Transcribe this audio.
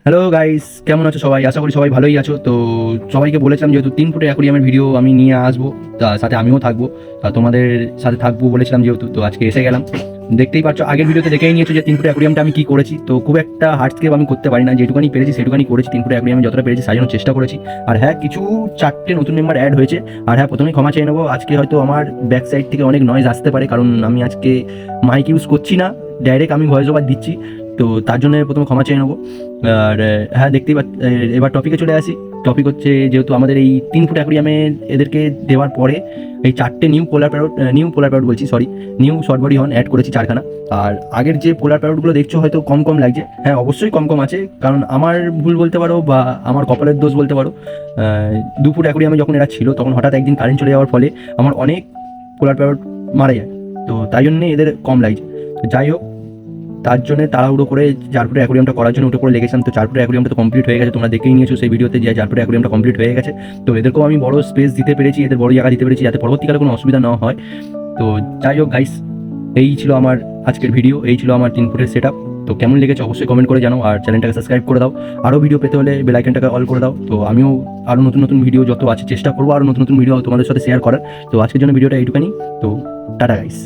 Hello guys, কেমন আছো সবাই? আশা করি সবাই ভালোই আছো। তো সবাইকে বলেছিলাম যেহেতু 3 ফুটের অ্যাকোরিয়ামের ভিডিও আমি নিয়ে আসবো, তা সাথে আমিও থাকবো। তা তোমাদের সাথে থাকবো বলেছিলাম যেহেতু, তো আজকে এসে গেলাম। দেখতেই পাচ্ছ, আগের ভিডিওতে দেখেই নিয়েছো যে 3 ফুটের অ্যাকোরিয়ামটা আমি কি করেছি। তো খুব একটা হার্ডস্কেপ আমি করতে পারি না, যেটুকানি পেরেছি সেটুকানি করেছি। 3 ফুটের অ্যাকোরিয়ামে যতটা পেরেছি সাজানোর চেষ্টা করেছি। আর হ্যাঁ, কিছু 4টে নতুন মেম্বার অ্যাড হয়েছে। আর হ্যাঁ, প্রথমেই ক্ষমা চেয়ে নেবো, আজকে হয়তো আমার ব্যাক সাইড থেকে অনেক নয়েজ আসতে পারে, কারণ আমি আজকে মাইক ইউজ করছি না, ডাইরেক্ট আমি ভয়েস ওভার দিচ্ছি। তো তার জন্য প্রথমে ক্ষমা চেয়ে নেবো। আর হ্যাঁ, দেখতেই এবার টপিকে চলে আসি। টপিক হচ্ছে, যেহেতু আমাদের এই 3 ফুট অ্যাকোরিয়ামে এদেরকে দেওয়ার পরে এই 4টে নিউ পোলার প্যারট বলছি, sorry, new short body horn add করেছি 4খানা। আর আগের যে পোলার প্যারটগুলো দেখছো হয়তো কম কম লাগছে। হ্যাঁ, অবশ্যই কম কম আছে, কারণ আমার ভুল বলতে পারো বা আমার কপালের দোষ বলতে পারো। 2 ফুট অ্যাকোরিয়ামে যখন এরা ছিল তখন হঠাৎ একদিন কারেন্ট চলে যাওয়ার ফলে আমার অনেক পোলার প্যারট মারা যায়। তো তাই জন্যে এদের কম লাগছে। যাই হোক, তার জন্য তাড়াহুড়ো করে 4 ফুটের অ্যাকোরিয়ামটা করার জন্য উঠে পড়ে লেগেছিলাম। তো 4 ফুটের অ্যাকোরিয়ামটা তো কমপ্লিট হয়ে গেছে, তোমরা দেখেই নিয়েছো সেই ভিডিওতে যে 4 ফুটের অ্যাকোরিয়ামটা কমপ্লিট হয়ে গেছে। তো এদেরকেও আমি বড় স্পেস দিতে পেরেছি, এদের বড় জায়গা দিতে পেরেছি, যাতে পরবর্তীকালে কোনো অসুবিধা না হয়। তো যাই হোক গাইস, এই ছিল আমার আজকের ভিডিও, এই ছিল আমার 3 ফুটের সেট আপ। তো কেমন লেগেছে অবশ্যই কমেন্ট করে জানাও, আর চ্যানেলটাকে সাবস্ক্রাইব করে দাও। আরও ভিডিও পেতে হলে বেল আইকনটাকে অল করে দাও। তো আমিও আরও নতুন নতুন ভিডিও যত আছে চেষ্টা করবো, আরও নতুন নতুন ভিডিও তোমাদের সাথে শেয়ার করার। তো আজকের জন্য ভিডিওটা এইটুখানি। তো টাটা গাইস।